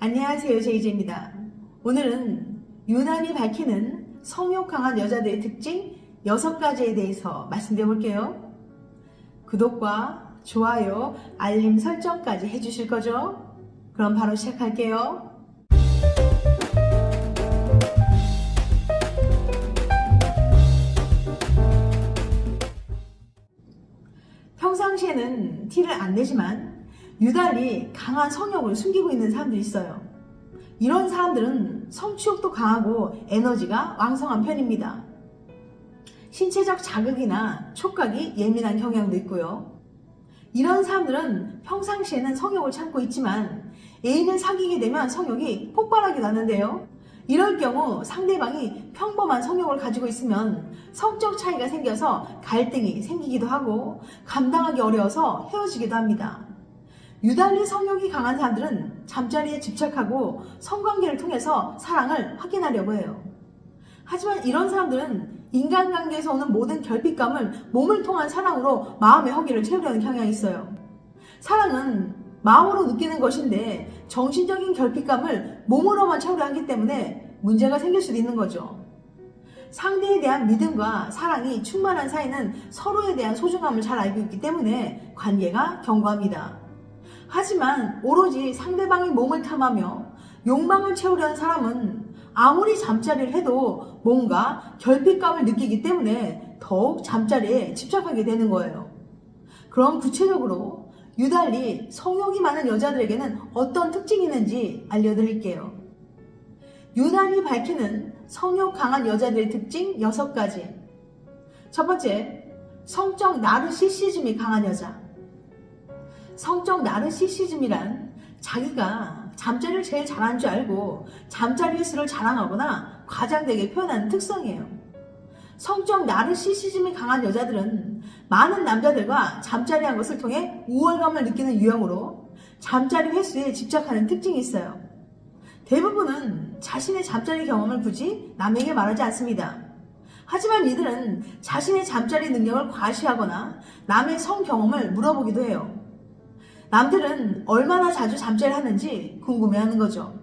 안녕하세요, 제이제입니다. 오늘은 유난히 밝히는 성욕 강한 여자들의 특징 6가지에 대해서 말씀드려 볼게요. 구독과 좋아요, 알림 설정까지 해주실 거죠? 그럼 바로 시작할게요. 평상시에는 티를 안 내지만 유달리 강한 성욕을 숨기고 있는 사람들이 있어요. 이런 사람들은 성취욕도 강하고 에너지가 왕성한 편입니다. 신체적 자극이나 촉각이 예민한 경향도 있고요. 이런 사람들은 평상시에는 성욕을 참고 있지만 애인을 사귀게 되면 성욕이 폭발하기도 하는데요. 이럴 경우 상대방이 평범한 성욕을 가지고 있으면 성적 차이가 생겨서 갈등이 생기기도 하고 감당하기 어려워서 헤어지기도 합니다. 유달리 성욕이 강한 사람들은 잠자리에 집착하고 성관계를 통해서 사랑을 확인하려고 해요. 하지만 이런 사람들은 인간관계에서 오는 모든 결핍감을 몸을 통한 사랑으로 마음의 허기를 채우려는 경향이 있어요. 사랑은 마음으로 느끼는 것인데 정신적인 결핍감을 몸으로만 채우려 하기 때문에 문제가 생길 수도 있는 거죠. 상대에 대한 믿음과 사랑이 충만한 사이는 서로에 대한 소중함을 잘 알고 있기 때문에 관계가 견고합니다. 하지만 오로지 상대방의 몸을 탐하며 욕망을 채우려는 사람은 아무리 잠자리를 해도 뭔가 결핍감을 느끼기 때문에 더욱 잠자리에 집착하게 되는 거예요. 그럼 구체적으로 유달리 성욕이 많은 여자들에게는 어떤 특징이 있는지 알려드릴게요. 유난히 밝히는 성욕 강한 여자들의 특징 6가지. 첫 번째, 성적 나르시시즘이 강한 여자. 성적 나르시시즘이란 자기가 잠자리를 제일 잘하는 줄 알고 잠자리 횟수를 자랑하거나 과장되게 표현하는 특성이에요. 성적 나르시시즘이 강한 여자들은 많은 남자들과 잠자리한 것을 통해 우월감을 느끼는 유형으로 잠자리 횟수에 집착하는 특징이 있어요. 대부분은 자신의 잠자리 경험을 굳이 남에게 말하지 않습니다. 하지만 이들은 자신의 잠자리 능력을 과시하거나 남의 성 경험을 물어보기도 해요. 남들은 얼마나 자주 잠자리를 하는지 궁금해하는 거죠.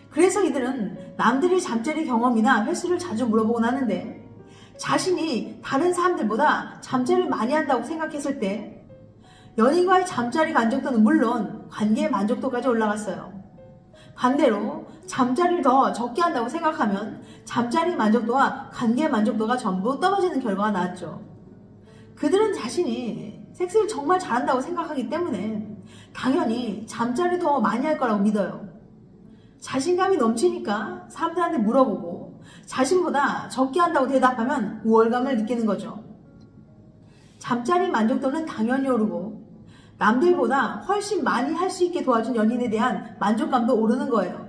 그래서 이들은 남들의 잠자리 경험이나 횟수를 자주 물어보곤 하는데 자신이 다른 사람들보다 잠자리를 많이 한다고 생각했을 때 연인과의 잠자리 만족도는 물론 관계의 만족도까지 올라갔어요. 반대로 잠자리를 더 적게 한다고 생각하면 잠자리 만족도와 관계 만족도가 전부 떨어지는 결과가 나왔죠. 그들은 자신이 섹스를 정말 잘한다고 생각하기 때문에 당연히 잠자리 더 많이 할 거라고 믿어요. 자신감이 넘치니까 사람들한테 물어보고 자신보다 적게 한다고 대답하면 우월감을 느끼는 거죠. 잠자리 만족도는 당연히 오르고 남들보다 훨씬 많이 할 수 있게 도와준 연인에 대한 만족감도 오르는 거예요.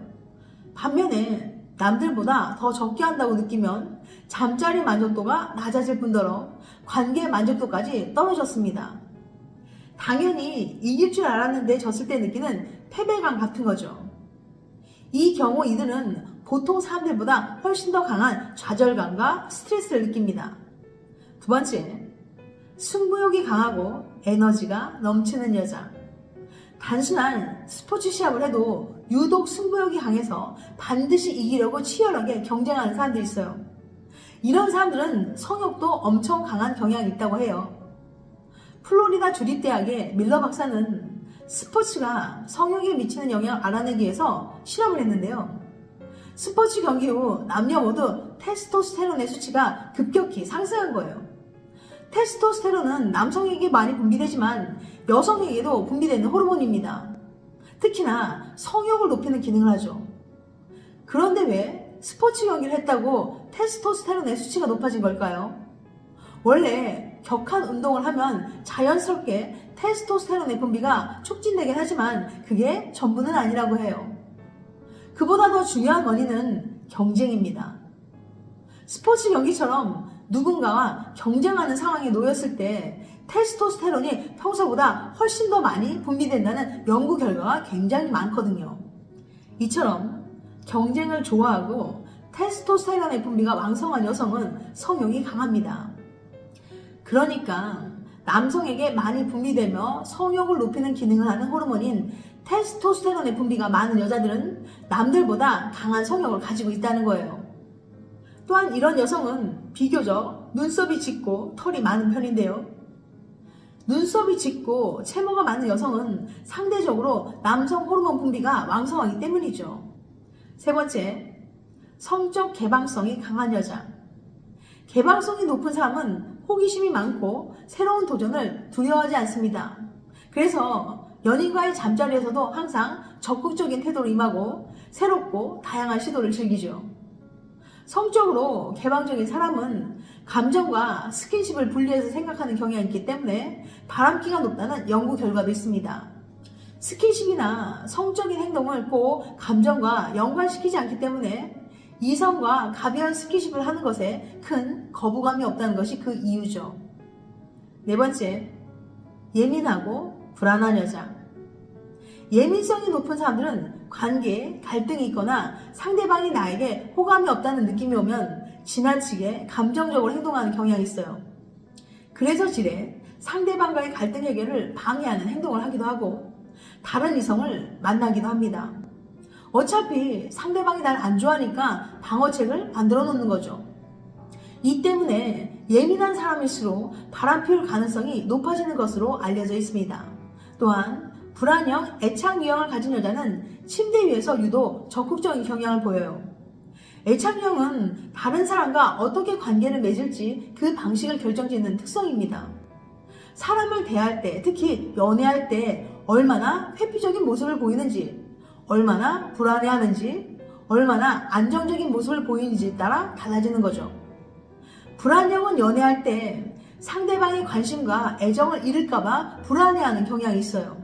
반면에 남들보다 더 적게 한다고 느끼면 잠자리 만족도가 낮아질 뿐더러 관계 만족도까지 떨어졌습니다. 당연히 이길 줄 알았는데 졌을 때 느끼는 패배감 같은 거죠. 이 경우 이들은 보통 사람들보다 훨씬 더 강한 좌절감과 스트레스를 느낍니다. 두 번째, 승부욕이 강하고 에너지가 넘치는 여자. 단순한 스포츠 시합을 해도 유독 승부욕이 강해서 반드시 이기려고 치열하게 경쟁하는 사람들이 있어요. 이런 사람들은 성욕도 엄청 강한 경향이 있다고 해요. 플로리다 주립대학의 밀러 박사는 스포츠가 성욕에 미치는 영향을 알아내기 위해서 실험을 했는데요. 스포츠 경기 후 남녀 모두 테스토스테론의 수치가 급격히 상승한 거예요. 테스토스테론은 남성에게 많이 분비되지만 여성에게도 분비되는 호르몬입니다. 특히나 성욕을 높이는 기능을 하죠. 그런데 왜 스포츠 경기를 했다고 테스토스테론의 수치가 높아진 걸까요? 원래 격한 운동을 하면 자연스럽게 테스토스테론의 분비가 촉진되긴 하지만 그게 전부는 아니라고 해요. 그보다 더 중요한 원인은 경쟁입니다. 스포츠 경기처럼 누군가와 경쟁하는 상황에 놓였을 때 테스토스테론이 평소보다 훨씬 더 많이 분비된다는 연구 결과가 굉장히 많거든요. 이처럼 경쟁을 좋아하고 테스토스테론의 분비가 왕성한 여성은 성욕이 강합니다. 그러니까 남성에게 많이 분비되며 성욕을 높이는 기능을 하는 호르몬인 테스토스테론의 분비가 많은 여자들은 남들보다 강한 성욕을 가지고 있다는 거예요. 또한 이런 여성은 비교적 눈썹이 짙고 털이 많은 편인데요. 눈썹이 짙고 채모가 많은 여성은 상대적으로 남성 호르몬 분비가 왕성하기 때문이죠. 세 번째, 성적 개방성이 강한 여자. 개방성이 높은 사람은 호기심이 많고 새로운 도전을 두려워하지 않습니다. 그래서 연인과의 잠자리에서도 항상 적극적인 태도로 임하고 새롭고 다양한 시도를 즐기죠. 성적으로 개방적인 사람은 감정과 스킨십을 분리해서 생각하는 경향이 있기 때문에 바람기가 높다는 연구 결과도 있습니다. 스킨십이나 성적인 행동을 꼭 감정과 연관시키지 않기 때문에 이성과 가벼운 스킨십을 하는 것에 큰 거부감이 없다는 것이 그 이유죠. 네 번째, 예민하고 불안한 여자. 예민성이 높은 사람들은 관계에 갈등이 있거나 상대방이 나에게 호감이 없다는 느낌이 오면 지나치게 감정적으로 행동하는 경향이 있어요. 그래서 지레 상대방과의 갈등 해결을 방해하는 행동을 하기도 하고 다른 이성을 만나기도 합니다. 어차피 상대방이 날 안 좋아하니까 방어책을 만들어 놓는 거죠. 이 때문에 예민한 사람일수록 바람 피울 가능성이 높아지는 것으로 알려져 있습니다. 또한 불안형, 애착 유형을 가진 여자는 침대 위에서 유독 적극적인 경향을 보여요. 애착 유형은 다른 사람과 어떻게 관계를 맺을지 그 방식을 결정짓는 특성입니다. 사람을 대할 때, 특히 연애할 때 얼마나 회피적인 모습을 보이는지, 얼마나 불안해하는지, 얼마나 안정적인 모습을 보이는지에 따라 달라지는 거죠. 불안형은 연애할 때 상대방의 관심과 애정을 잃을까봐 불안해하는 경향이 있어요.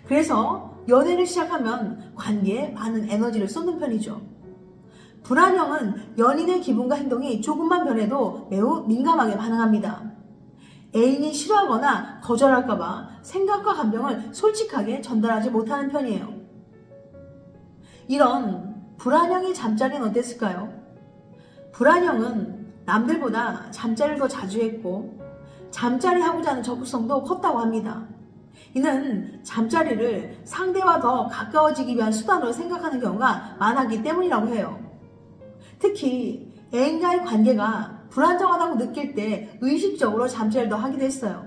그래서 연애를 시작하면 관계에 많은 에너지를 쏟는 편이죠. 불안형은 연인의 기분과 행동이 조금만 변해도 매우 민감하게 반응합니다. 애인이 싫어하거나 거절할까봐 생각과 감정을 솔직하게 전달하지 못하는 편이에요. 이런 불안형의 잠자리는 어땠을까요? 불안형은 남들보다 잠자리를 더 자주 했고 잠자리 하고자 하는 적극성도 컸다고 합니다. 이는 잠자리를 상대와 더 가까워지기 위한 수단으로 생각하는 경우가 많았기 때문이라고 해요. 특히 애인과의 관계가 불안정하다고 느낄 때 의식적으로 잠자리를 더 하기도 했어요.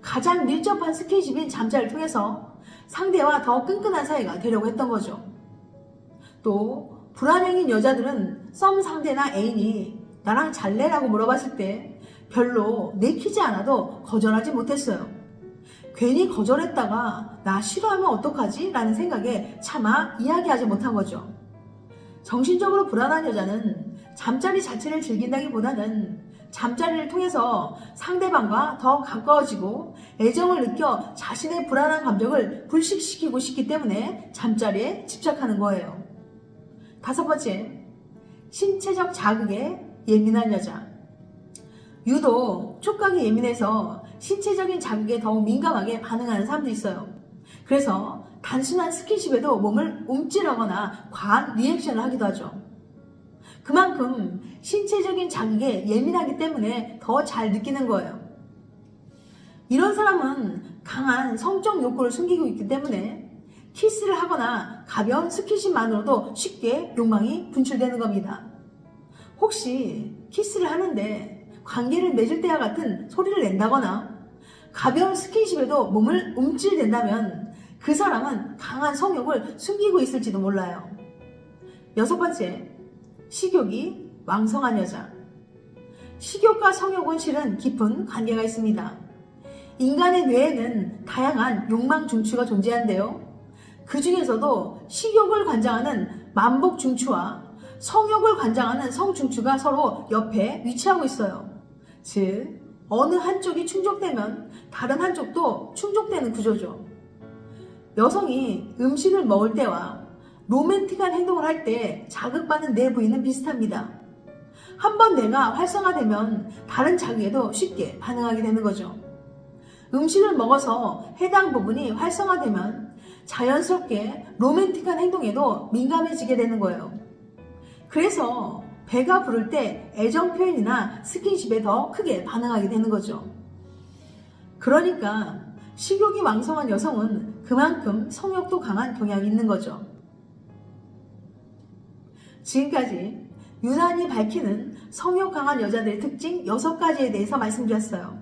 가장 밀접한 스킨십인 잠자리를 통해서 상대와 더 끈끈한 사이가 되려고 했던 거죠. 또 불안형인 여자들은 썸 상대나 애인이 나랑 잘래? 라고 물어봤을 때 별로 내키지 않아도 거절하지 못했어요. 괜히 거절했다가 나 싫어하면 어떡하지? 라는 생각에 차마 이야기하지 못한 거죠. 정신적으로 불안한 여자는 잠자리 자체를 즐긴다기보다는 잠자리를 통해서 상대방과 더 가까워지고 애정을 느껴 자신의 불안한 감정을 불식시키고 싶기 때문에 잠자리에 집착하는 거예요. 다섯 번째, 신체적 자극에 예민한 여자. 유독 촉각이 예민해서 신체적인 자극에 더욱 민감하게 반응하는 사람도 있어요. 그래서 단순한 스킨십에도 몸을 움찔하거나 과한 리액션을 하기도 하죠. 그만큼 신체적인 자극에 예민하기 때문에 더 잘 느끼는 거예요. 이런 사람은 강한 성적 욕구를 숨기고 있기 때문에 키스를 하거나 가벼운 스킨십만으로도 쉽게 욕망이 분출되는 겁니다. 혹시 키스를 하는데 관계를 맺을 때와 같은 소리를 낸다거나 가벼운 스킨십에도 몸을 움찔댄다면 그 사람은 강한 성욕을 숨기고 있을지도 몰라요. 여섯 번째, 식욕이 왕성한 여자. 식욕과 성욕은 실은 깊은 관계가 있습니다. 인간의 뇌에는 다양한 욕망 중추가 존재하는데요. 그 중에서도 식욕을 관장하는 만복 중추와 성욕을 관장하는 성중추가 서로 옆에 위치하고 있어요. 즉, 어느 한쪽이 충족되면 다른 한쪽도 충족되는 구조죠. 여성이 음식을 먹을 때와 로맨틱한 행동을 할 때 자극받는 뇌 부위는 비슷합니다. 한번 뇌가 활성화되면 다른 자극에도 쉽게 반응하게 되는 거죠. 음식을 먹어서 해당 부분이 활성화되면 자연스럽게 로맨틱한 행동에도 민감해지게 되는 거예요. 그래서 배가 부를 때 애정 표현이나 스킨십에 더 크게 반응하게 되는 거죠. 그러니까 식욕이 왕성한 여성은 그만큼 성욕도 강한 경향이 있는 거죠. 지금까지 유난히 밝히는 성욕 강한 여자들의 특징 6가지에 대해서 말씀드렸어요.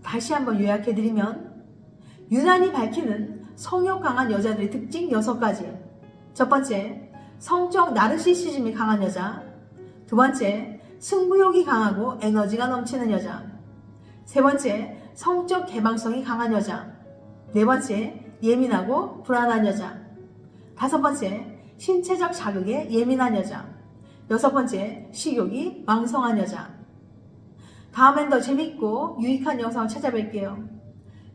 다시 한번 요약해드리면 유난히 밝히는 성욕 강한 여자들의 특징 6가지. 첫 번째, 성적 나르시시즘이 강한 여자. 두 번째, 승부욕이 강하고 에너지가 넘치는 여자. 세 번째, 성적 개방성이 강한 여자. 네 번째, 예민하고 불안한 여자. 다섯 번째, 신체적 자극에 예민한 여자. 여섯 번째, 식욕이 왕성한 여자. 다음엔 더 재밌고 유익한 영상을 찾아뵐게요.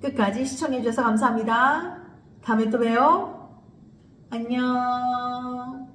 끝까지 시청해주셔서 감사합니다. 다음에 또 봬요. 안녕.